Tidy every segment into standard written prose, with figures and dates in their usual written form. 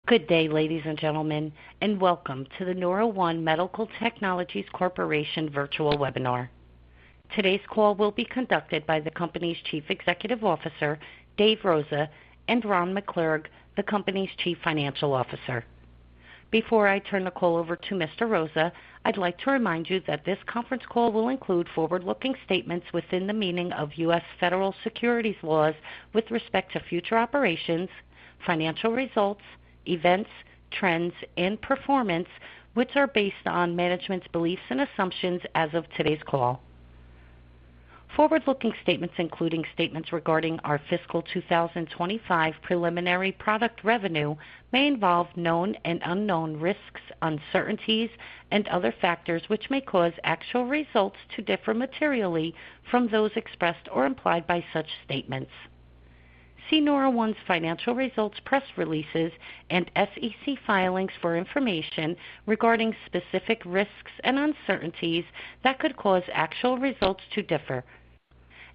Good day, ladies and gentlemen, and welcome to the Neuroone Medical Technologies Corporation virtual webinar. Today's call will be conducted by the company's Chief Executive Officer, Dave Rosa, and Ron McClurg, the company's Chief Financial Officer. Before I turn the call over to Mr. Rosa, I'd like to remind you that this conference call will include forward-looking statements within the meaning of U.S. federal securities laws with respect to future operations, financial results, events, trends, and performance, which are based on management's beliefs and assumptions as of today's call. Forward-looking statements, including statements regarding our fiscal 2025 preliminary product revenue, may involve known and unknown risks, uncertainties, and other factors which may cause actual results to differ materially from those expressed or implied by such statements. See Neuroone's financial results press releases and SEC filings for information regarding specific risks and uncertainties that could cause actual results to differ.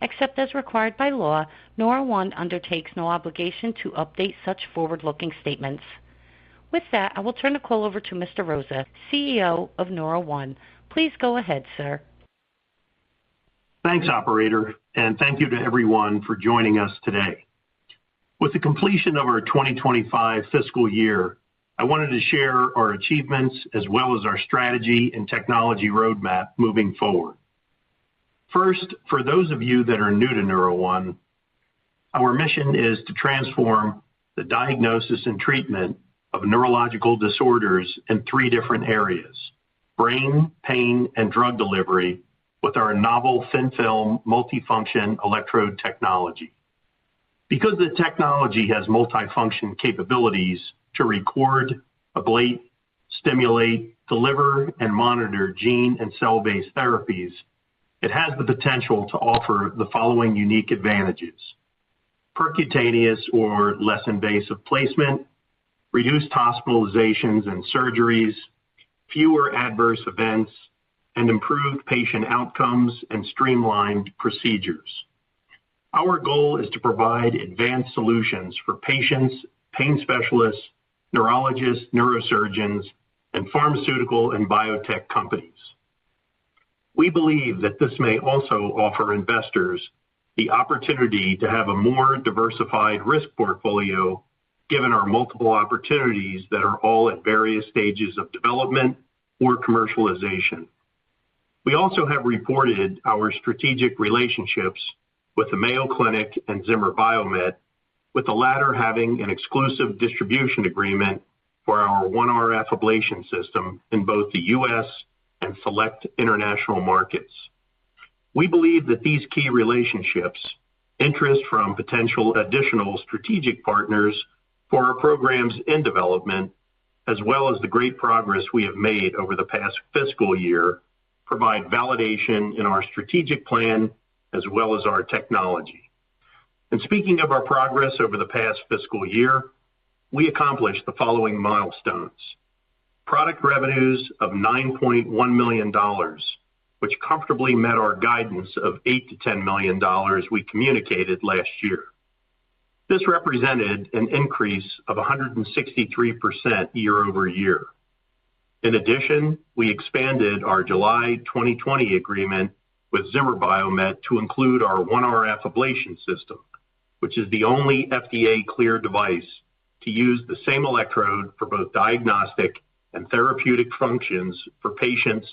Except as required by law, Neuroone undertakes no obligation to update such forward-looking statements. With that, I will turn the call over to Mr. Rosa, CEO of Neuroone. Please go ahead, sir. Thanks, operator, and thank you to everyone for joining us today. With the completion of our 2025 fiscal year, I wanted to share our achievements as well as our strategy and technology roadmap moving forward. First, for those of you that are new to Neuroone, our mission is to transform the diagnosis and treatment of neurological disorders in three different areas: brain, pain, and drug delivery with our novel thin-film multifunction electrode technology. Because the technology has multifunction capabilities to record, ablate, stimulate, deliver, and monitor gene and cell-based therapies, it has the potential to offer the following unique advantages: percutaneous or less invasive placement, reduced hospitalizations and surgeries, fewer adverse events, and improved patient outcomes and streamlined procedures. Our goal is to provide advanced solutions for patients, pain specialists, neurologists, neurosurgeons, and pharmaceutical and biotech companies. We believe that this may also offer investors the opportunity to have a more diversified risk portfolio given our multiple opportunities that are all at various stages of development or commercialization. We also have reported our strategic relationships with the Mayo Clinic and Zimmer Biomet, with the latter having an exclusive distribution agreement for our 1RF ablation system in both the U.S. and select international markets. We believe that these key relationships, interest from potential additional strategic partners for our programs in development, as well as the great progress we have made over the past fiscal year, provide validation in our strategic plan as well as our technology. And speaking of our progress over the past fiscal year, we accomplished the following milestones: product revenues of $9.1 million, which comfortably met our guidance of $8 to $10 million we communicated last year. This represented an increase of 163% year over year. In addition, we expanded our July 2020 agreement with Zimmer Biomet to include our 1RF ablation system, which is the only FDA-cleared device to use the same electrode for both diagnostic and therapeutic functions for patients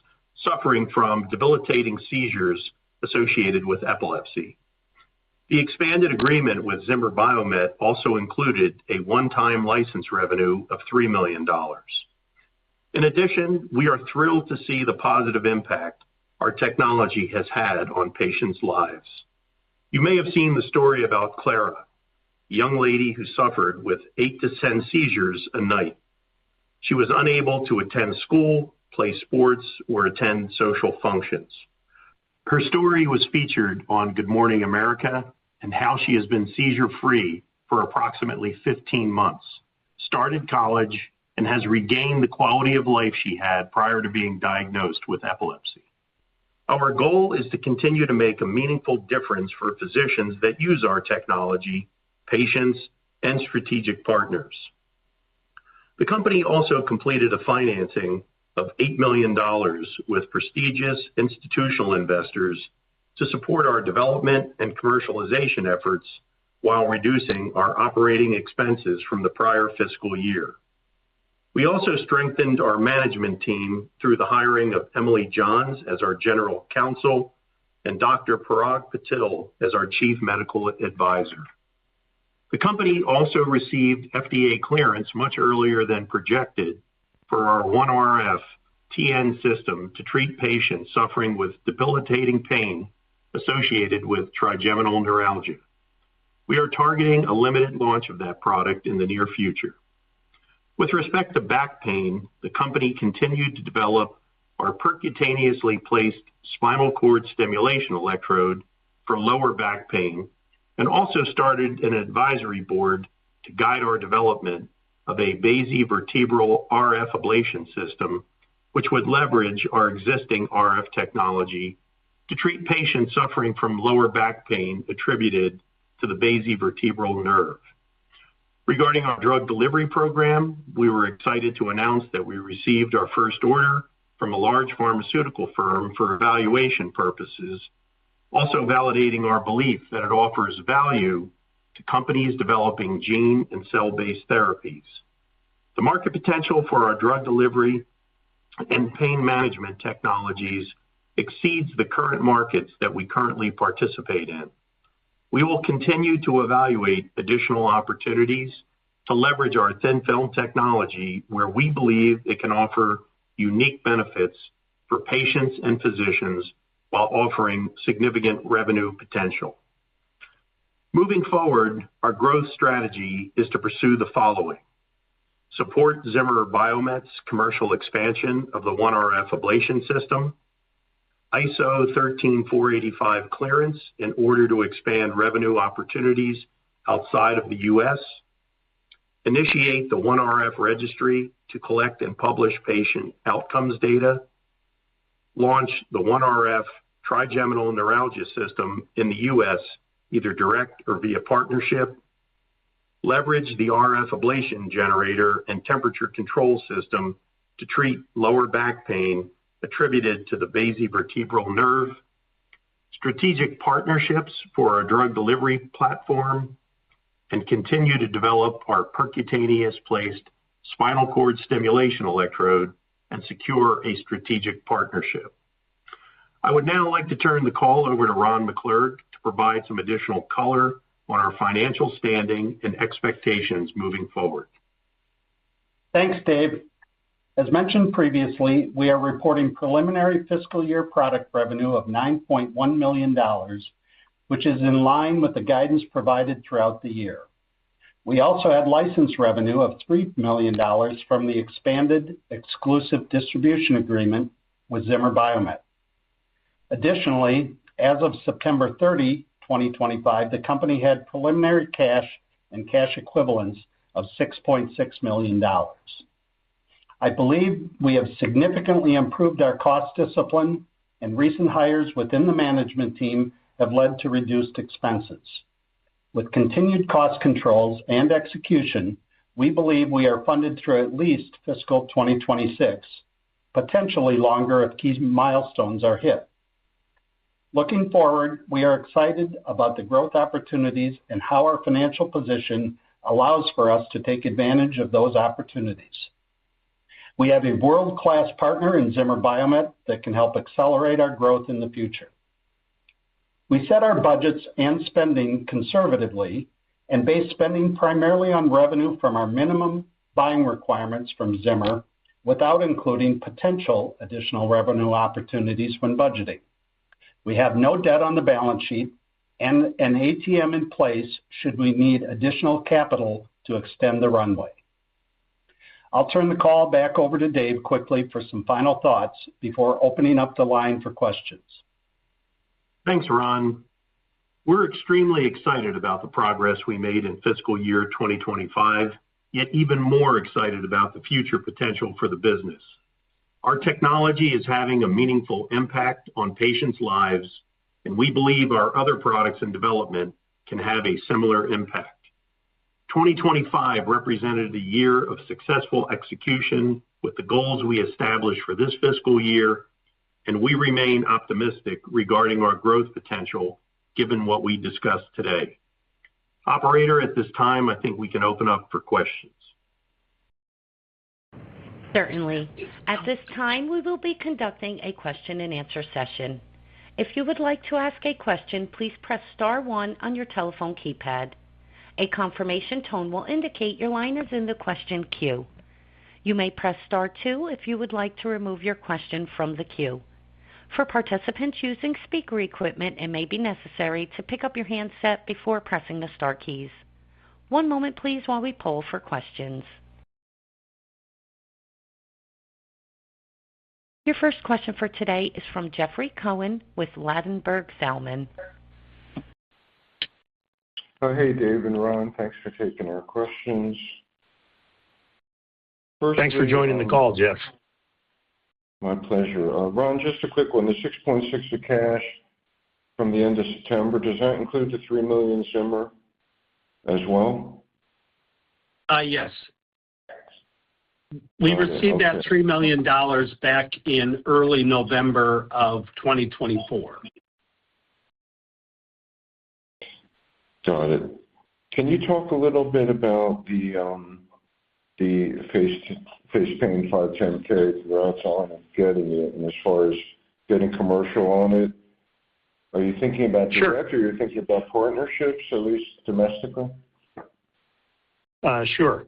suffering from debilitating seizures associated with epilepsy. The expanded agreement with Zimmer Biomet also included a one-time license revenue of $3 million. In addition, we are thrilled to see the positive impact our technology has had on patients' lives. You may have seen the story about Clara, a young lady who suffered with 8 to 10 seizures a night. She was unable to attend school, play sports, or attend social functions. Her story was featured on Good Morning America and how she has been seizure-free for approximately 15 months, started college, and has regained the quality of life she had prior to being diagnosed with epilepsy. Our goal is to continue to make a meaningful difference for physicians that use our technology, patients, and strategic partners. The company also completed a financing of $8 million with prestigious institutional investors to support our development and commercialization efforts while reducing our operating expenses from the prior fiscal year. We also strengthened our management team through the hiring of Emily Johns as our General Counsel and Dr. Parag Patil as our Chief Medical Advisor. The company also received FDA clearance much earlier than projected for our OneRF TN system to treat patients suffering with debilitating pain associated with trigeminal neuralgia. We are targeting a limited launch of that product in the near future. With respect to back pain, the company continued to develop our percutaneously placed spinal cord stimulation electrode for lower back pain, and also started an advisory board to guide our development of a basivertebral RF ablation system, which would leverage our existing RF technology to treat patients suffering from lower back pain attributed to the basivertebral nerve. Regarding our drug delivery program, we were excited to announce that we received our first order from a large pharmaceutical firm for evaluation purposes, also validating our belief that it offers value to companies developing gene and cell-based therapies. The market potential for our drug delivery and pain management technologies exceeds the current markets that we currently participate in. We will continue to evaluate additional opportunities to leverage our thin film technology where we believe it can offer unique benefits for patients and physicians while offering significant revenue potential. Moving forward, our growth strategy is to pursue the following: support Zimmer Biomet's commercial expansion of the OneRF ablation system, ISO 13485 clearance in order to expand revenue opportunities outside of the U.S., initiate the OneRF registry to collect and publish patient outcomes data, launch the OneRF trigeminal neuralgia system in the U.S., either direct or via partnership, leverage the RF ablation generator and temperature control system to treat lower back pain attributed to the basivertebral nerve, strategic partnerships for our drug delivery platform, and continue to develop our percutaneous placed spinal cord stimulation electrode and secure a strategic partnership. I would now like to turn the call over to Ron McClurg to provide some additional color on our financial standing and expectations moving forward. Thanks, Dave. As mentioned previously, we are reporting preliminary fiscal year product revenue of $9.1 million, which is in line with the guidance provided throughout the year. We also had license revenue of $3 million from the expanded exclusive distribution agreement with Zimmer Biomet. Additionally, as of September 30, 2025, the company had preliminary cash and cash equivalents of $6.6 million. I believe we have significantly improved our cost discipline, and recent hires within the management team have led to reduced expenses. With continued cost controls and execution, we believe we are funded through at least fiscal 2026, potentially longer if key milestones are hit. Looking forward, we are excited about the growth opportunities and how our financial position allows for us to take advantage of those opportunities. We have a world-class partner in Zimmer Biomet that can help accelerate our growth in the future. We set our budgets and spending conservatively and base spending primarily on revenue from our minimum buying requirements from Zimmer without including potential additional revenue opportunities when budgeting. We have no debt on the balance sheet and an ATM in place should we need additional capital to extend the runway. I'll turn the call back over to Dave quickly for some final thoughts before opening up the line for questions. Thanks, Ron. We're extremely excited about the progress we made in fiscal year 2025, yet even more excited about the future potential for the business. Our technology is having a meaningful impact on patients' lives, and we believe our other products in development can have a similar impact. 2025 represented a year of successful execution with the goals we established for this fiscal year, and we remain optimistic regarding our growth potential given what we discussed today. Operator, at this time, I think we can open up for questions. Certainly. At this time, we will be conducting a question-and-answer session. If you would like to ask a question, please press star 1 on your telephone keypad. A confirmation tone will indicate your line is in the question queue. You may press star 2 if you would like to remove your question from the queue. For participants using speaker equipment, it may be necessary to pick up your handset before pressing the star keys. One moment, please, while we poll for questions. Your first question for today is from Jeffrey Cohen with Ladenburg Thalmann. Hey, Dave and Ron. Thanks for taking our questions. Thanks for joining the call, Jeff. My pleasure. Ron, just a quick one. The 6.6 of cash from the end of September, does that include the $3 million Zimmer as well? Yes. We received that $3 million back in early November of 2024. Got it. Can you talk a little bit about the face pain 510K for outside of getting it, and as far as getting commercial on it, are you thinking about direct, or are you thinking about partnerships, at least domestically? Sure.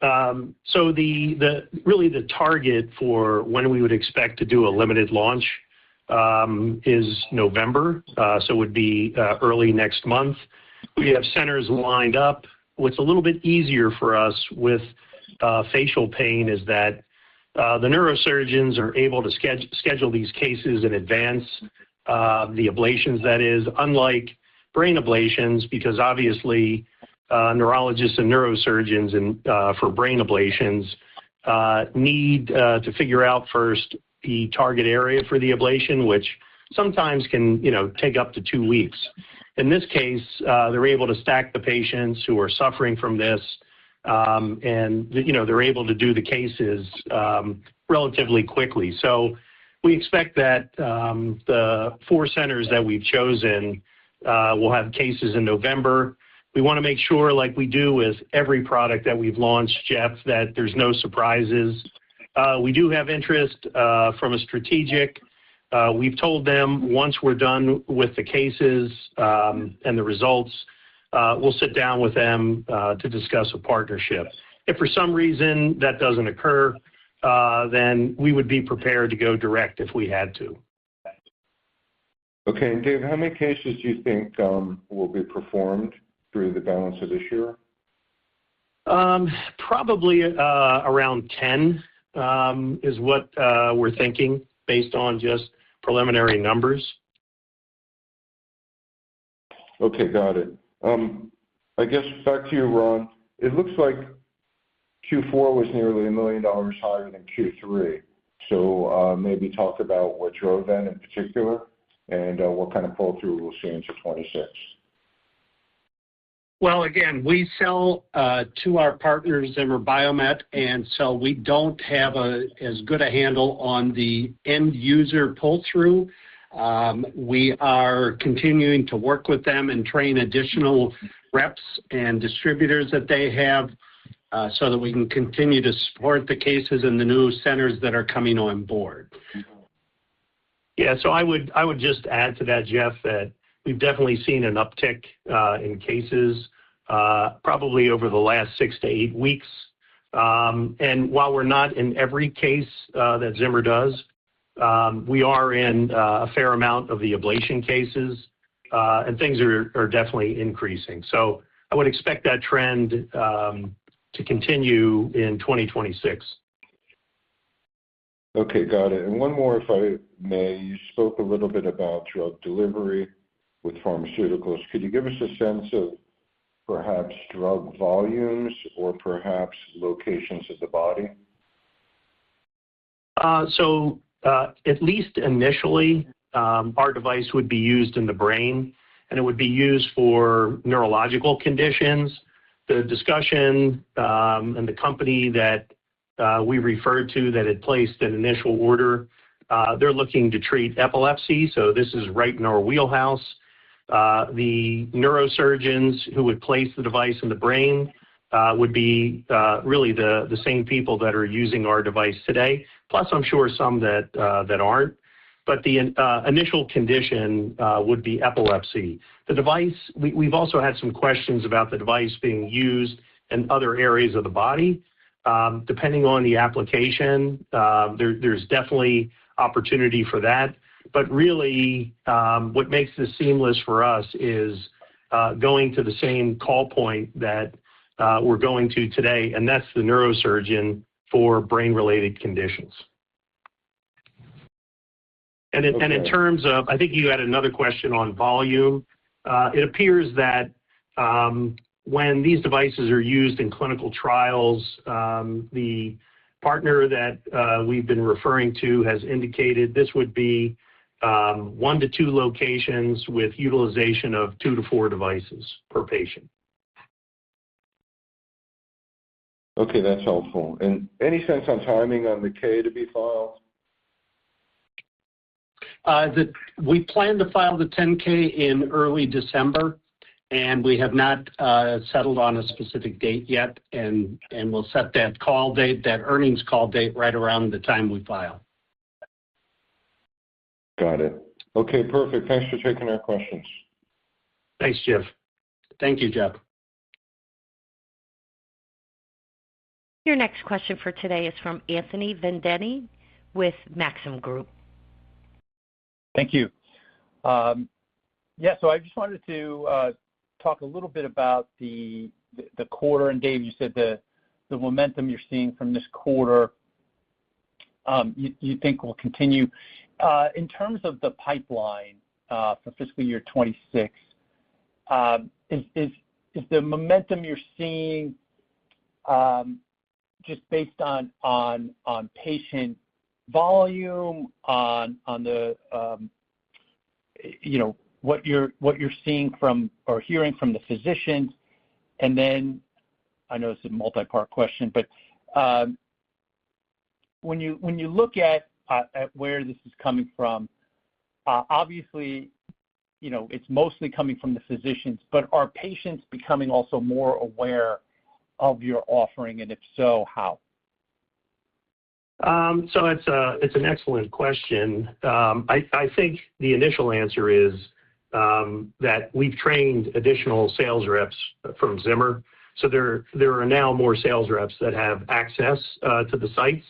So the target for when we would expect to do a limited launch is November, so it would be early next month. We have centers lined up. What's a little bit easier for us with facial pain is that the neurosurgeons are able to schedule these cases in advance, the ablations, that is, unlike brain ablations, because obviously neurologists and neurosurgeons for brain ablations need to figure out first the target area for the ablation, which sometimes can take up to 2 weeks. In this case, they're able to stack the patients who are suffering from this, and they're able to do the cases relatively quickly. So we expect that the 4 centers that we've chosen will have cases in November. We want to make sure, like we do with every product that we've launched, Jeff, that there's no surprises. We do have interest from a strategic. We've told them once we're done with the cases and the results, we'll sit down with them to discuss a partnership. If for some reason that doesn't occur, then we would be prepared to go direct if we had to. Okay, and Dave, how many cases do you think will be performed through the balance of this year? Probably around 10 is what we're thinking based on just preliminary numbers. Okay, got it. I guess back to you, Ron. It looks like Q4 was nearly $1 million higher than Q3. So maybe talk about what drove that in particular and what kind of pull-through we'll see into 26. Well, again, we sell to our partners, Zimmer Biomet, and so we don't have as good a handle on the end user pull-through. We are continuing to work with them and train additional reps and distributors that they have so that we can continue to support the cases in the new centers that are coming on board. Yeah, so I would just add to that, Jeff, that we've definitely seen an uptick in cases probably over the last 6 to 8 weeks. And while we're not in every case that Zimmer does, we are in a fair amount of the ablation cases, and things are definitely increasing. So I would expect that trend to continue in 2026. Okay, got it. And one more, if I may. You spoke a little bit about drug delivery with pharmaceuticals. Could you give us a sense of perhaps drug volumes or perhaps locations of the body? So at least initially, our device would be used in the brain, and it would be used for neurological conditions. the discussion and the company that we referred to that had placed an initial order, they're looking to treat epilepsy, so this is right in our wheelhouse. The neurosurgeons who would place the device in the brain would be really the same people that are using our device today, plus I'm sure some that aren't. But the initial condition would be epilepsy. The device, we've also had some questions about the device being used in other areas of the body. Depending on the application, there's definitely opportunity for that. But really, what makes this seamless for us is going to the same call point that we're going to today, and that's the neurosurgeon for brain-related conditions. And in terms of, I think you had another question on volume. It appears that when these devices are used in clinical trials, the partner that we've been referring to has indicated this would be 1 to 2 locations with utilization of 2 to 4 devices per patient. Okay, that's helpful. And any sense on timing on the K to be filed? We plan to file the 10-K in early December, and we have not settled on a specific date yet, and we'll set that call date, that earnings call date, right around the time we file. Got it. Okay, perfect. Thanks for taking our questions. Thanks, Jeff. Thank you, Jeff. Your next question for today is from Anthony Vendetti with Maxim Group. Thank you. So I just wanted to talk a little bit about the quarter. And Dave, you said the momentum you're seeing from this quarter, you think will continue. In terms of the pipeline for fiscal year 26, is the momentum you're seeing just based on patient volume, on the what you're seeing from or hearing from the physicians? And then I know it's a multi-part question, but when you look at where this is coming from, obviously, it's mostly coming from the physicians, but are patients becoming also more aware of your offering, and if so, how? So it's an excellent question. I think the initial answer is that we've trained additional sales reps from Zimmer. So there are now more sales reps that have access to the sites.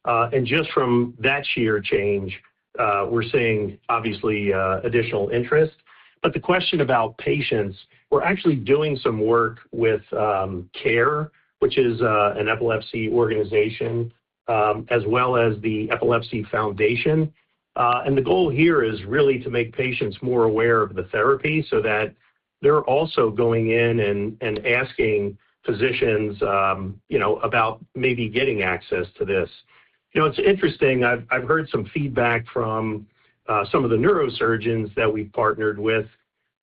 And just from that sheer change, we're seeing obviously additional interest. But the question about patients, we're actually doing some work with CARE, which is an epilepsy organization, as well as the Epilepsy Foundation. And the goal here is really to make patients more aware of the therapy so that they're also going in and asking physicians, about maybe getting access to this. It's interesting. I've heard some feedback from some of the neurosurgeons that we've partnered with.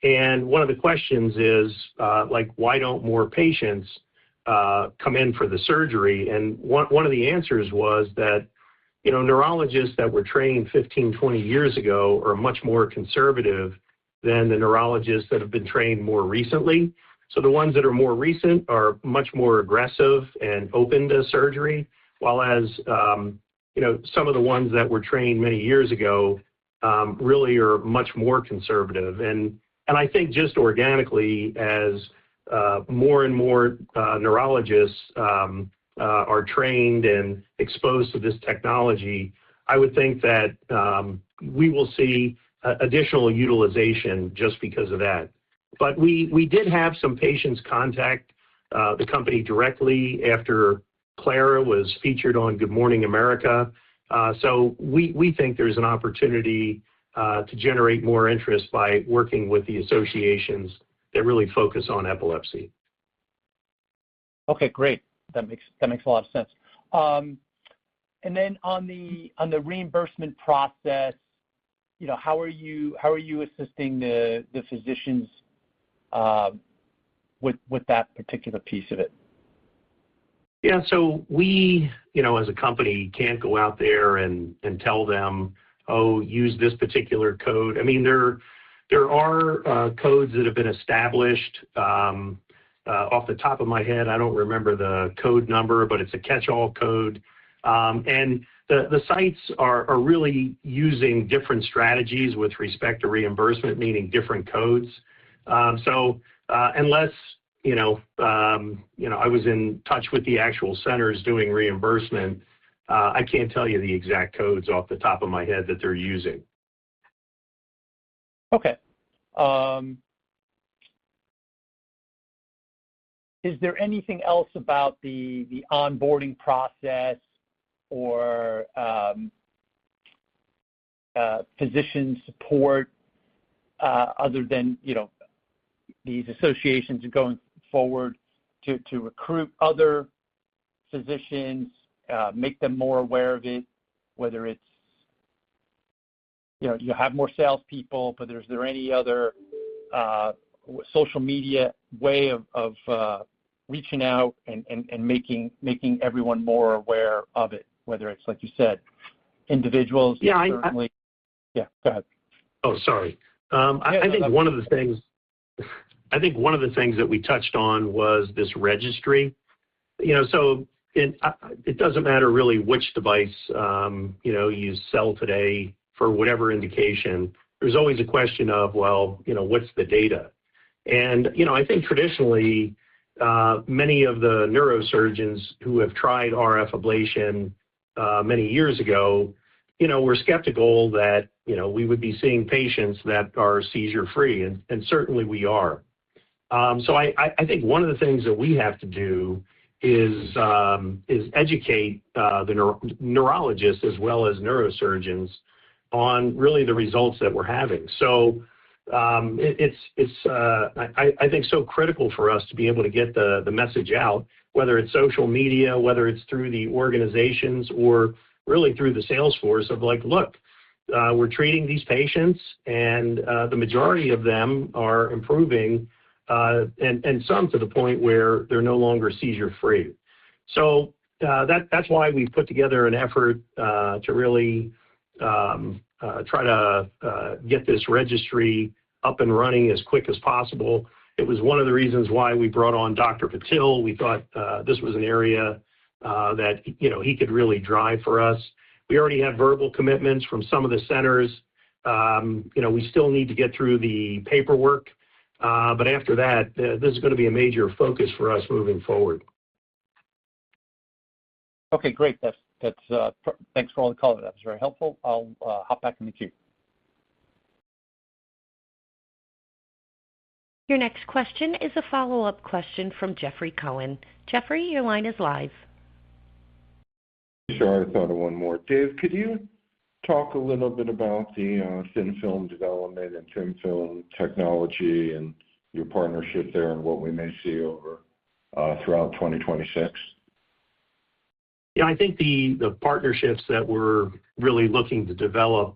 And one of the questions is, why don't more patients come in for the surgery? And one of the answers was that, neurologists that were trained 15, 20 years ago are much more conservative than the neurologists that have been trained more recently. So the ones that are more recent are much more aggressive and open to surgery, while as, some of the ones that were trained many years ago really are much more conservative. And I think just organically, as more and more neurologists are trained and exposed to this technology, I would think that we will see additional utilization just because of that. But we did have some patients contact the company directly after Clara was featured on Good Morning America. So we think there's an opportunity to generate more interest by working with the associations that really focus on epilepsy. Okay, great. That makes a lot of sense. And then on the reimbursement process, how are you assisting the physicians with that particular piece of it? Yeah, so we, as a company, can't go out there and tell them, oh, use this particular code. I mean, there are codes that have been established. Off the top of my head, I don't remember the code number, but it's a catch-all code. And the sites are really using different strategies with respect to reimbursement, meaning different codes. So unless I was in touch with the actual centers doing reimbursement, I can't tell you the exact codes off the top of my head that they're using. Okay. Is there anything else about the onboarding process or physician support other than these associations going forward to recruit other physicians, make them more aware of it, whether it's you have more salespeople, but is there any other social media way of reaching out and making everyone more aware of it, whether it's, like you said, individuals? Yeah, certainly. Yeah, go ahead. Oh, sorry. I think one of the things that we touched on was this registry. So it doesn't matter really which device you sell today for whatever indication. There's always a question of, well, what's the data? And I think traditionally many of the neurosurgeons who have tried RF ablation many years ago, were skeptical that we would be seeing patients that are seizure-free, and certainly we are. So I think one of the things that we have to do is educate the neurologists as well as neurosurgeons on really the results that we're having. So it's I think so critical for us to be able to get the message out, whether it's social media, whether it's through the organizations, or really through the sales force of like, look, we're treating these patients, and the majority of them are improving, and some to the point where they're no longer seizure-free. So that's why we put together an effort to really try to get this registry up and running as quick as possible. It was one of the reasons why we brought on Dr. Patil. We thought this was an area that he could really drive for us. We already have verbal commitments from some of the centers. We still need to get through the paperwork, but after that, this is going to be a major focus for us moving forward. Okay, great. That's thanks for all the color. That was very helpful. I'll hop back in the queue. Your next question is a follow-up question from Jeffrey Cohen. Jeffrey, your line is live. Sure, I thought of one more. Dave, could you talk a little bit about the thin film development and thin film technology and your partnership there and what we may see over throughout 2026? Yeah, I think the partnerships that we're really looking to develop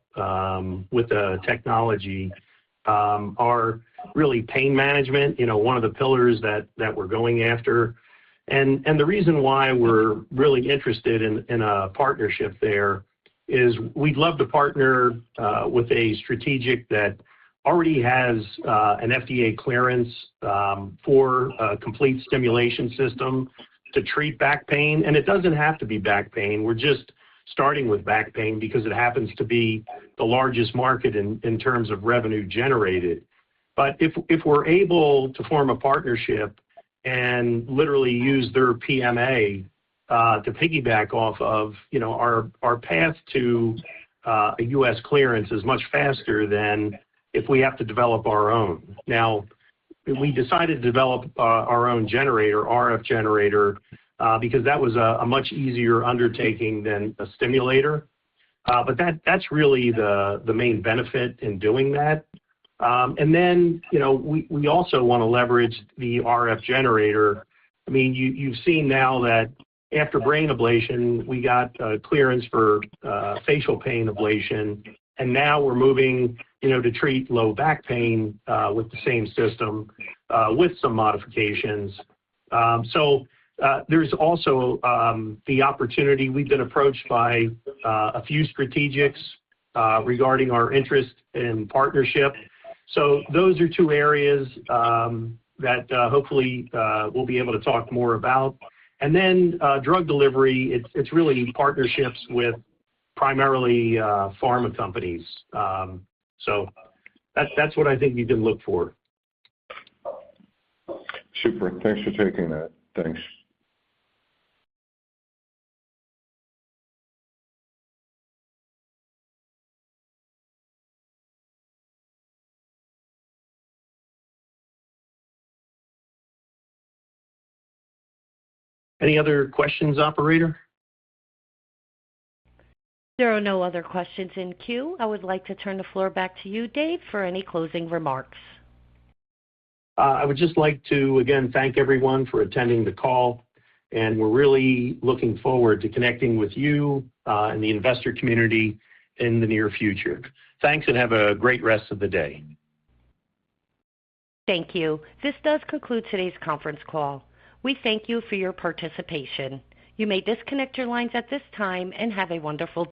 with the technology are really pain management, one of the pillars that we're going after. And the reason why we're really interested in a partnership there is we'd love to partner with a strategic that already has an FDA clearance for a complete stimulation system to treat back pain. And it doesn't have to be back pain. We're just starting with back pain because it happens to be the largest market in terms of revenue generated. But if we're able to form a partnership and literally use their PMA to piggyback off of, our path to a U.S. clearance is much faster than if we have to develop our own. Now, we decided to develop our own generator, RF generator, because that was a much easier undertaking than a stimulator. But that's really the main benefit in doing that. And then, we also want to leverage the RF generator. I mean, you've seen now that after brain ablation, we got clearance for facial pain ablation, and now we're moving, to treat low back pain with the same system. with some modifications. There's also the opportunity. We've been approached by a few strategics regarding our interest in partnership. So those are two areas that hopefully we'll be able to talk more about. And then drug delivery, it's really partnerships with primarily pharma companies. So that's what I think you can look for. Super. Thanks for taking that. Thanks. Any other questions, operator? There are no other questions in queue. I would like to turn the floor back to you, Dave, for any closing remarks. I would just like to, again, thank everyone for attending the call, and we're really looking forward to connecting with you and the investor community in the near future. Thanks, and have a great rest of the day. Thank you. This does conclude today's conference call. We thank you for your participation. You may disconnect your lines at this time and have a wonderful day.